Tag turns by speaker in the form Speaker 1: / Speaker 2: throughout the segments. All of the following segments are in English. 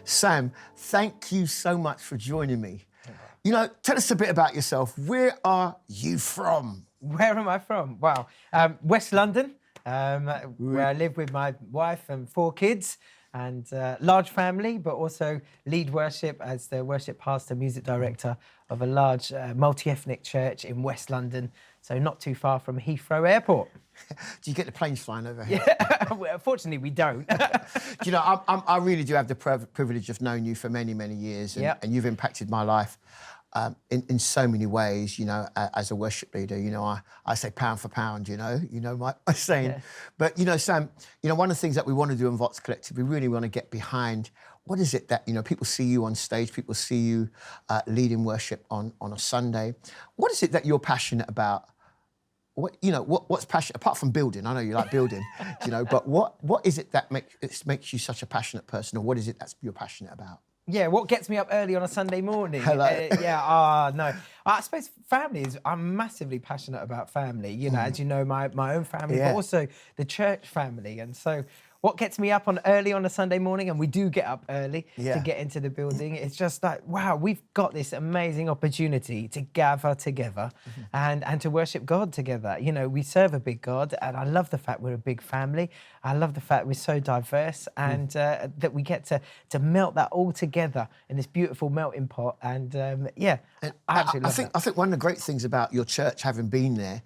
Speaker 1: Sam, thank you so much for joining me. You know, tell us a bit about yourself. Where are you from?
Speaker 2: Where am I from? Wow, West London, where I live with my wife and 4 kids, and large family, but also lead worship as the worship pastor, music director of a large multi-ethnic church in West London, so not too far from Heathrow Airport.
Speaker 1: Do you get the planes flying over here?
Speaker 2: Yeah, well, fortunately we don't.
Speaker 1: Do you know, I really do have the privilege of knowing you for many, many years, and,
Speaker 2: Yep.
Speaker 1: and you've impacted my life in so many ways, you know, as a worship leader. You know, I say pound for pound, you know my saying.
Speaker 2: Yeah.
Speaker 1: But, you know, Sam, you know, one of the things that we want to do in VOX Collective, we really want to get behind what is it that, you know, people see you on stage, people see you leading worship on a Sunday. What is it that you're passionate about? What's passionate, apart from building? I know you like building, you know, but what is it that makes you such a passionate person, or what is it that you're passionate about?
Speaker 2: Yeah, what gets me up early on a Sunday morning?
Speaker 1: Hello.
Speaker 2: No. I suppose family is, I'm massively passionate about family, you know, as you know, my own family,
Speaker 1: Yeah.
Speaker 2: but also the church family. And so what gets me up early on a Sunday morning, and we do get up early
Speaker 1: Yeah.
Speaker 2: to get into the building, it's just like, wow, we've got this amazing opportunity to gather together and to worship God together. You know, we serve a big God, and I love the fact we're a big family. I love the fact we're so diverse, and that we get to melt that all together in this beautiful melting pot. And I absolutely love that.
Speaker 1: I think one of the great things about your church, having been there,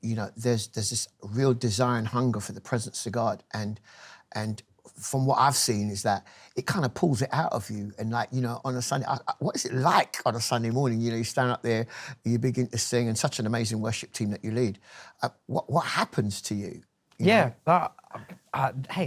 Speaker 1: you know, there's this real desire and hunger for the presence of God, and from what I've seen is that it kind of pulls it out of you. And like, you know, on a Sunday, what is it like on a Sunday morning? You know, you stand up there, you begin to sing, and such an amazing worship team that you lead. What happens to you?
Speaker 2: Hey,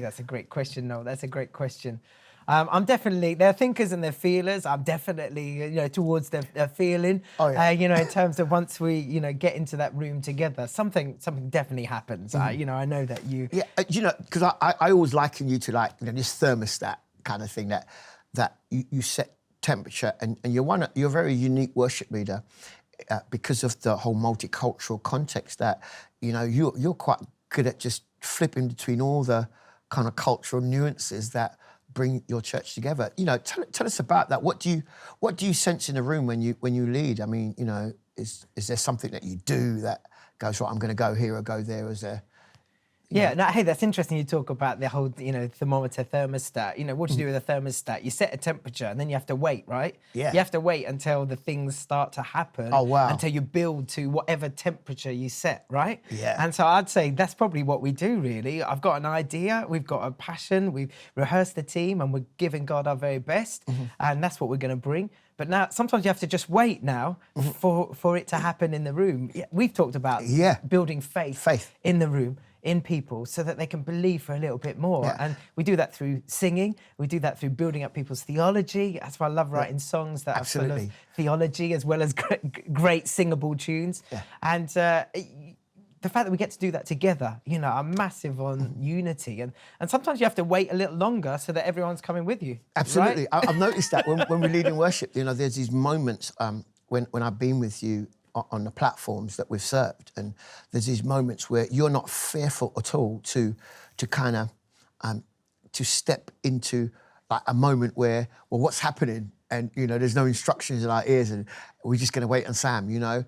Speaker 2: that's a great question, Noel. That's a great question. I'm definitely, they're thinkers and they're feelers. I'm definitely, you know, towards their feeling.
Speaker 1: Oh, yeah.
Speaker 2: You know, in terms of once we, you know, get into that room together, something definitely happens. You know, I know that you...
Speaker 1: Yeah, you know, because I always liken you to, like, you know, this thermostat kind of thing that you set temperature, and you're a very unique worship leader because of the whole multicultural context that, you know, you're quite good at just flipping between all the kind of cultural nuances that bring your church together. You know, tell us about that. What do you sense in the room when you lead? I mean, you know, is there something that you do that goes, right, I'm going to go here or go there? Is there...
Speaker 2: Yeah, no, hey, that's interesting you talk about the whole, you know, thermometer, thermostat. You know, what do you do with a thermostat? You set a temperature and then you have to wait, right?
Speaker 1: Yeah.
Speaker 2: You have to wait until the things start to happen.
Speaker 1: Oh, wow.
Speaker 2: Until you build to whatever temperature you set, right?
Speaker 1: Yeah.
Speaker 2: And so I'd say that's probably what we do, really. I've got an idea, we've got a passion, we've rehearsed the team, and we're giving God our very best, and that's what we're going to bring. But now, sometimes you have to just wait now for it to happen in the room. Yeah, we've talked about building faith in the room, in people, so that they can believe for a little bit more.
Speaker 1: Yeah.
Speaker 2: And we do that through singing. We do that through building up people's theology. That's why I love writing songs that are full of theology as well as great singable tunes.
Speaker 1: Yeah.
Speaker 2: And the fact that we get to do that together, you know, are massive on unity. And sometimes you have to wait a little longer so that everyone's coming with you.
Speaker 1: Absolutely.
Speaker 2: Right?
Speaker 1: I've noticed that when we lead in worship, you know, there's these moments when I've been with you on the platforms that we've served, and there's these moments where you're not fearful at all to kind of to step into like a moment where, well, what's happening? And, you know, there's no instructions in our ears, and we're just going to wait on Sam, you know.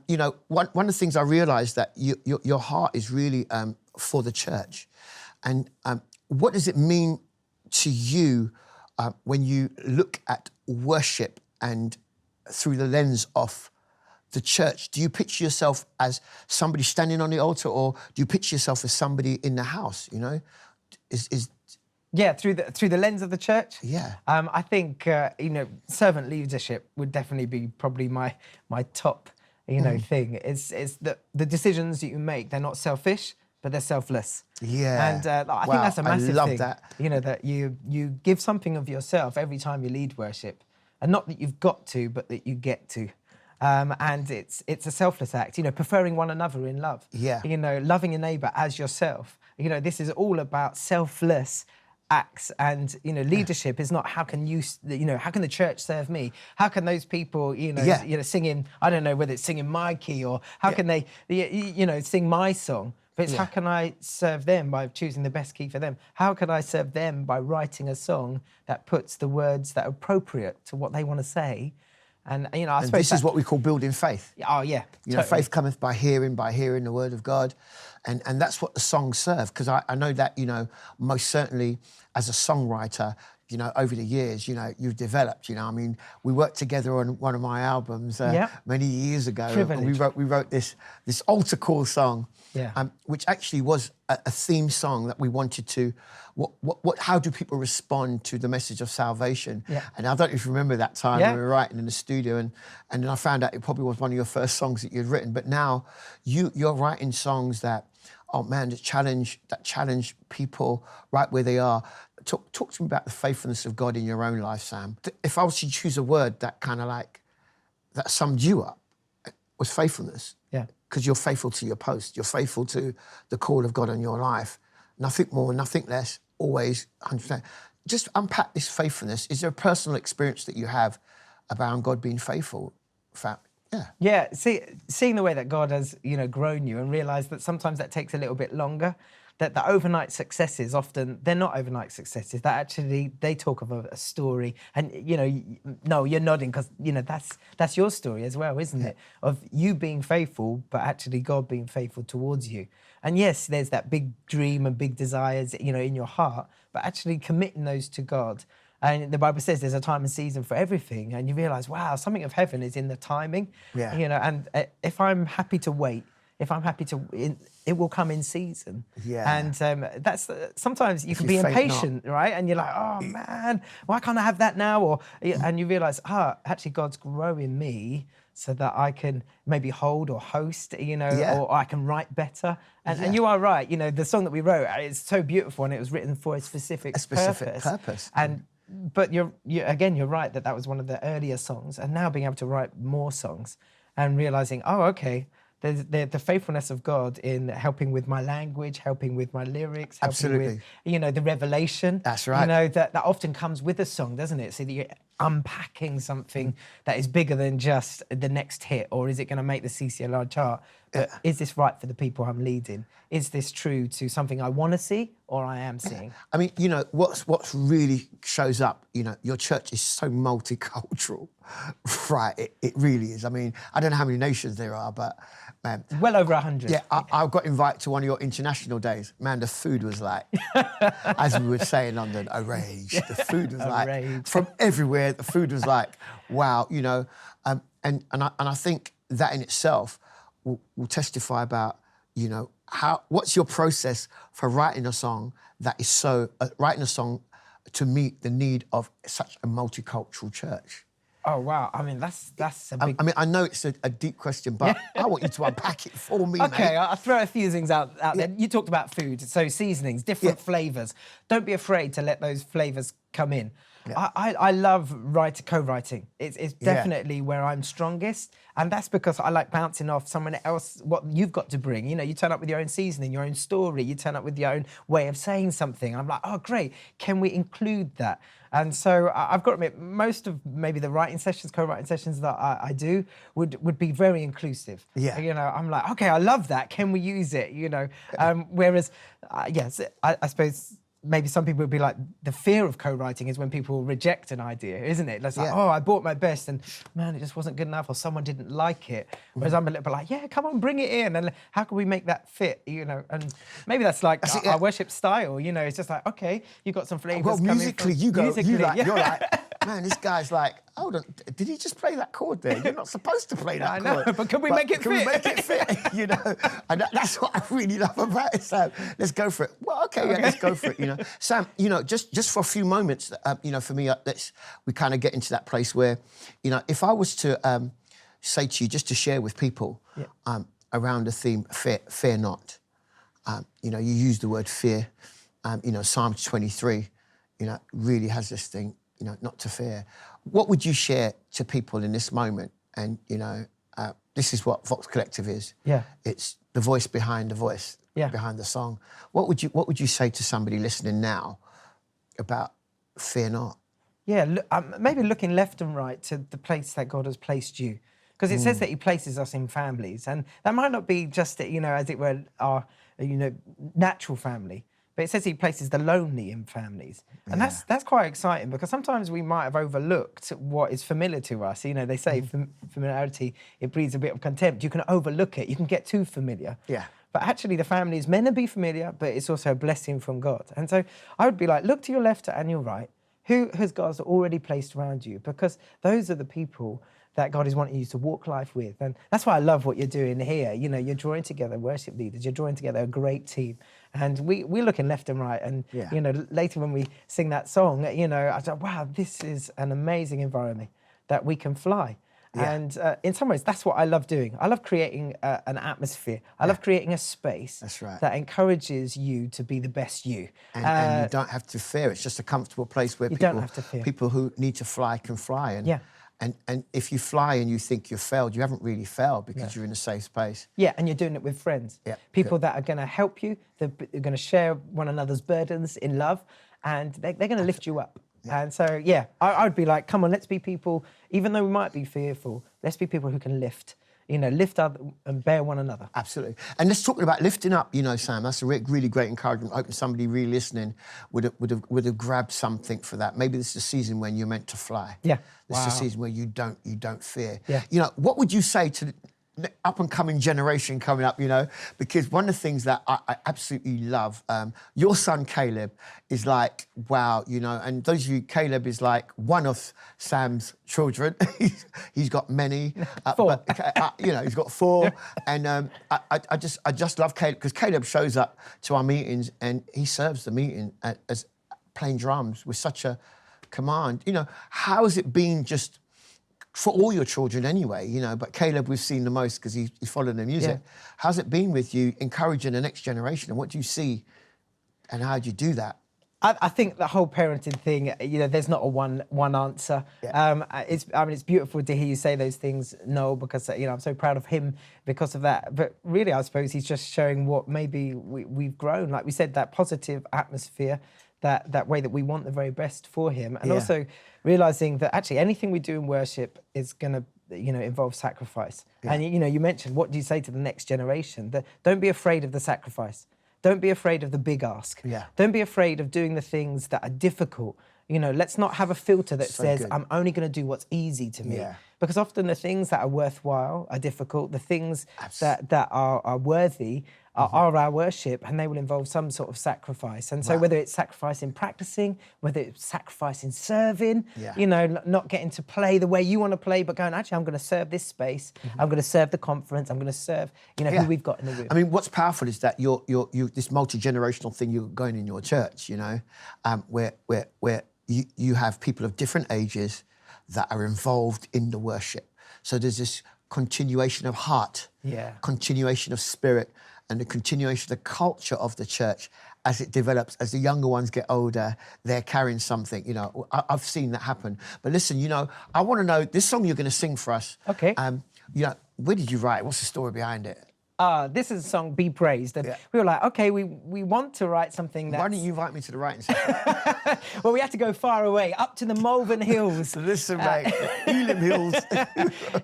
Speaker 1: You know, one of the things I realised that your heart is really for the church. And what does it mean to you when you look at worship and through the lens of the church? Do you picture yourself as somebody standing on the altar, or do you picture yourself as somebody in the house, you know?
Speaker 2: Yeah, through the lens of the church.
Speaker 1: Yeah.
Speaker 2: I think you know, servant leadership would definitely be probably my top, you know, thing. It's the decisions that you make, they're not selfish, but they're selfless.
Speaker 1: Yeah.
Speaker 2: And I think that's a massive thing.
Speaker 1: I love that.
Speaker 2: You know, that you give something of yourself every time you lead worship, and not that you've got to, but that you get to. And it's a selfless act, you know, preferring one another in love.
Speaker 1: Yeah.
Speaker 2: You know, loving your neighbour as yourself. You know, this is all about selfless acts, and you know, leadership is not how can the church serve me? How can those people, you know, singing, I don't know whether it's singing my key or how can they, you know, sing my song? But it's
Speaker 1: Yeah.
Speaker 2: how can I serve them by choosing the best key for them? How can I serve them by writing a song that puts the words that are appropriate to what they want to say? And I
Speaker 1: And
Speaker 2: suppose
Speaker 1: this is what we call building faith.
Speaker 2: oh yeah,
Speaker 1: You know,
Speaker 2: totally.
Speaker 1: faith cometh by hearing the word of God. And that's what the songs serve. Because I know that, you know, most certainly as a songwriter, you know, over the years, you know, you've developed, you know, I mean, we worked together on one of my albums
Speaker 2: Yeah.
Speaker 1: many years ago.
Speaker 2: Privilege.
Speaker 1: And we wrote this altar call song,
Speaker 2: Yeah.
Speaker 1: which actually was a theme song that we wanted to, how do people respond to the message of salvation?
Speaker 2: Yeah.
Speaker 1: And I don't know if you remember that time
Speaker 2: Yeah.
Speaker 1: we were writing in the studio, and then I found out it probably was one of your first songs that you'd written. But now you're writing songs that, oh man, that challenge people right where they are. Talk to me about the faithfulness of God in your own life, Sam. If I was to choose a word that kind of like, that summed you up, was faithfulness.
Speaker 2: Yeah.
Speaker 1: Because you're faithful to your post. You're faithful to the call of God on your life. Nothing more, nothing less, always 100%. Just unpack this faithfulness. Is there a personal experience that you have about God being faithful? Yeah.
Speaker 2: Yeah, seeing the way that God has, you know, grown you and realised that sometimes that takes a little bit longer, that the overnight successes often, they're not overnight successes, that actually they talk of a story. And, you know, no, you're nodding because, you know, that's your story as well, isn't it? Of you being faithful, but actually God being faithful towards you. And yes, there's that big dream and big desires, you know, in your heart, but actually committing those to God. And the Bible says there's a time and season for everything. And you realise, wow, something of heaven is in the timing.
Speaker 1: Yeah.
Speaker 2: You know, and if I'm happy to wait, if I'm happy to, it will come in season.
Speaker 1: Yeah.
Speaker 2: And that's sometimes you can be
Speaker 1: you faint
Speaker 2: impatient, right? And you're like, oh man, why can't I have that now? Or and you realise, actually God's growing me so that I can maybe hold or host, you know,
Speaker 1: Yeah.
Speaker 2: or I can write better. And,
Speaker 1: Yeah.
Speaker 2: and you are right. You know, the song that we wrote, it's so beautiful and it was written for a specific
Speaker 1: purpose.
Speaker 2: But you're right that was one of the earlier songs, and now being able to write more songs and realizing, oh, okay, there's the faithfulness of God in helping with my language, helping with my lyrics, helping
Speaker 1: Absolutely.
Speaker 2: with, you know, the revelation.
Speaker 1: That's right.
Speaker 2: You know, that often comes with a song, doesn't it? So that you're unpacking something that is bigger than just the next hit, or is it going to make the CCLR chart? But is this right for the people I'm leading? Is this true to something I want to see or I am seeing?
Speaker 1: I mean, you know, what's really shows up, you know, your church is so multicultural, right? It really is. I mean, I don't know how many nations there are, but man.
Speaker 2: Well over 100.
Speaker 1: Yeah, I got invited to one of your international days. Man, the food was like, as we would say in London, a rage. The food was like,
Speaker 2: rage.
Speaker 1: from everywhere, the food was like, wow, you know. And I think that in itself will testify about, you know, what's your process for writing a song that is writing a song to meet the need of such a multicultural church?
Speaker 2: Oh wow! I mean, that's a big.
Speaker 1: I mean, I know it's a deep question, but I want you to unpack it for me,
Speaker 2: Okay,
Speaker 1: mate.
Speaker 2: I'll throw a few things out there. You talked about food, so seasonings, different flavours. Don't be afraid to let those flavours come in.
Speaker 1: Yeah.
Speaker 2: I love co-writing. It's definitely where I'm strongest, and that's because I like bouncing off someone else what you've got to bring. You know, you turn up with your own seasoning, your own story. You turn up with your own way of saying something. And I'm like, oh great, can we include that? And so I've got to admit, most of maybe the writing sessions, co-writing sessions that I do would be very inclusive.
Speaker 1: Yeah.
Speaker 2: You know, I'm like, okay, I love that. Can we use it? You know, whereas, yes, I suppose maybe some people would be like, the fear of co-writing is when people reject an idea, isn't it? It's like, oh, I bought my best and man, it just wasn't good enough, or someone didn't like it. Whereas I'm a little bit like, yeah, come on, bring it in. And how can we make that fit, you know? And maybe that's like our worship style, you know, it's just like, okay, you got some flavors.
Speaker 1: Well, musically, you're like, man, this guy's like, hold on, did he just play that chord there? You're not supposed to play that
Speaker 2: I
Speaker 1: chord.
Speaker 2: know, but can we make it fit?
Speaker 1: Can we make it fit? You know, and that's what I really love about it, Sam. Let's go for it. Well, okay, yeah, let's go for it, you know. Sam, you know, just for a few moments, you know, for me, we kind of get into that place where, you know, if I was to say to you, just to share with people around the theme, fear not. You know, you use the word fear. You know, Psalm 23, you know, really has this thing, you know, not to fear. What would you share to people in this moment? And, you know, this is what VOX Collective is.
Speaker 2: Yeah.
Speaker 1: It's the voice behind the voice, behind the song. What would you say to somebody listening now about fear not?
Speaker 2: Yeah, maybe looking left and right to the place that God has placed you. Because it says that he places us in families. And that might not be just, you know, as it were, our natural family. But it says he places the lonely in families. And that's quite exciting, because sometimes we might have overlooked what is familiar to us. They say familiarity, it breeds a bit of contempt. You can overlook it. You can get too familiar.
Speaker 1: Yeah.
Speaker 2: But actually the family is meant to be familiar, but it's also a blessing from God. And so I would be like, look to your left and your right. Who has God already placed around you? Because those are the people that God is wanting you to walk life with. And that's why I love what you're doing here. You're drawing together worship leaders, you're drawing together a great team. And we're looking left and right. And, later when we sing that song, I thought, wow, this is an amazing environment that we can fly. Yeah. And in some ways, that's what I love doing. I love creating an atmosphere. I love creating a space that encourages you to be the best you.
Speaker 1: And you don't have to fear. It's just a comfortable place where people who need to fly can fly. And if you fly and you think you've failed, you haven't really failed, because you're in a safe space.
Speaker 2: Yeah, and you're doing it with friends. Yeah, people that are going to help you, they're going to share one another's burdens in love, and they're going to lift you up. Yeah. And so, I would be like, come on, let's be people, even though we might be fearful, let's be people who can lift up and bear one another.
Speaker 1: Absolutely. And let's talk about lifting up, Sam. That's a really great encouragement. I hope somebody really listening would have grabbed something for that. Maybe this is a season when you're meant to fly.
Speaker 2: Yeah.
Speaker 1: This is a season where you don't fear.
Speaker 2: Yeah.
Speaker 1: What would you say to the up-and-coming generation coming up, because one of the things that I absolutely love, your son Caleb is like, wow, and those of you, Caleb is like one of Sam's children. He's got many.
Speaker 2: 4.
Speaker 1: He's got 4. And I just love Caleb, because Caleb shows up to our meetings and he serves the meeting as playing drums with such a command. How has it been just for all your children anyway, but Caleb we've seen the most because he's following the music. Yeah. How's it been with you encouraging the next generation, and what do you see and how do you do that?
Speaker 2: I think the whole parenting thing, there's not a one answer. Yeah. It's beautiful to hear you say those things, Noel, because I'm so proud of him because of that. But really, I suppose he's just showing what maybe we've grown. Like we said, that positive atmosphere, that way that we want the very best for him, and also realizing that actually anything we do in worship is going to involve sacrifice. Yeah. And you mentioned, what do you say to the next generation? That don't be afraid of the sacrifice. Don't be afraid of the big ask. Yeah. Don't be afraid of doing the things that are difficult. Let's not have a filter that says, good. I'm only going to do what's easy to me. Yeah. Because often the things that are worthwhile are difficult. The things that are worthy are our worship, and they will involve some sort of sacrifice. And so whether it's sacrifice in practicing, whether it's sacrifice in serving, not getting to play the way you want to play, but going, actually, I'm going to serve this space. I'm going to serve the conference. I'm going to serve, who we've got in the room.
Speaker 1: I mean, what's powerful is that you this multi-generational thing you're going in your church, where you have people of different ages that are involved in the worship. So there's this continuation of heart, continuation of spirit, and the continuation of the culture of the church as it develops. As the younger ones get older, they're carrying something. I've seen that happen. But listen, I want to know, this song you're going to sing for us.
Speaker 2: Okay.
Speaker 1: Where did you write? What's the story behind it?
Speaker 2: This is a song, Be Praised. And we were like, okay, we want to write something that's...
Speaker 1: Why don't you invite me to the writing session?
Speaker 2: Well, we had to go far away, up to the Malvern Hills.
Speaker 1: Listen, mate, Elim Hills.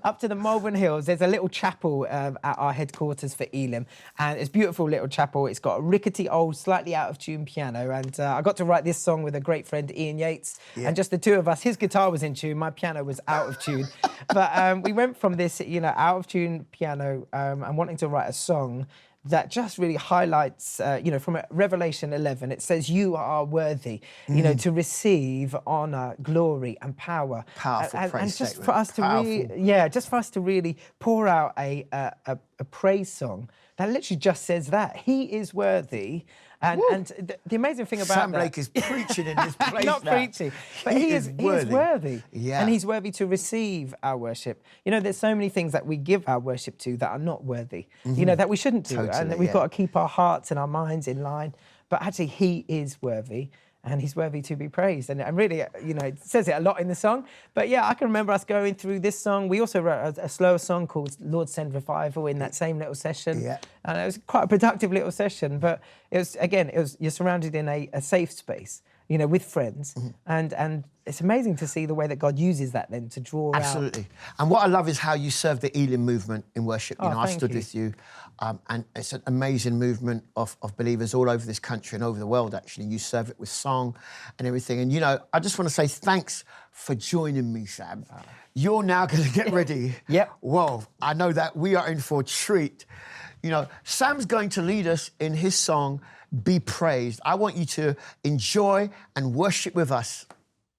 Speaker 2: Up to the Malvern Hills. There's a little chapel at our headquarters for Elim, and it's a beautiful little chapel. It's got a rickety old, slightly out-of-tune piano, and I got to write this song with a great friend, Ian Yates, and just the two of us. His guitar was in tune, my piano was out of tune. But we went from this, out-of-tune piano and wanting to write a song that just really highlights, from Revelation 11, it says, you are worthy, to receive honor, glory, and power.
Speaker 1: Powerful praise
Speaker 2: and just
Speaker 1: statement.
Speaker 2: for us to really pour out a praise song that literally just says that. He is worthy. And the amazing thing about
Speaker 1: Sam Blake is preaching in this place.
Speaker 2: Not preaching, but he is worthy.
Speaker 1: Yeah.
Speaker 2: And he's worthy to receive our worship. There's so many things that we give our worship to that are not worthy, that we shouldn't do.
Speaker 1: Totally,
Speaker 2: and that we've got to keep our hearts and our minds in line. But actually, he is worthy. And he's worthy to be praised. And really, it says it a lot in the song. But I can remember us going through this song. We also wrote a slower song called Lord Send Revival in that same little session. Yeah. And it was quite a productive little session. But it was, you're surrounded in a safe space. you know, with friends. And it's amazing to see the way that God uses that then to draw
Speaker 1: Absolutely.
Speaker 2: out.
Speaker 1: And what I love is how you serve the Elim movement in worship. You
Speaker 2: Oh,
Speaker 1: know, I
Speaker 2: thank
Speaker 1: stood
Speaker 2: you.
Speaker 1: with you, and it's an amazing movement of believers all over this country and over the world, actually. You serve it with song and everything. And, you know, I just want to say thanks for joining me, Sam. You're now going to get ready.
Speaker 2: Yep.
Speaker 1: Whoa, I know that we are in for a treat. You know, Sam's going to lead us in his song, Be Praised. I want you to enjoy and worship with us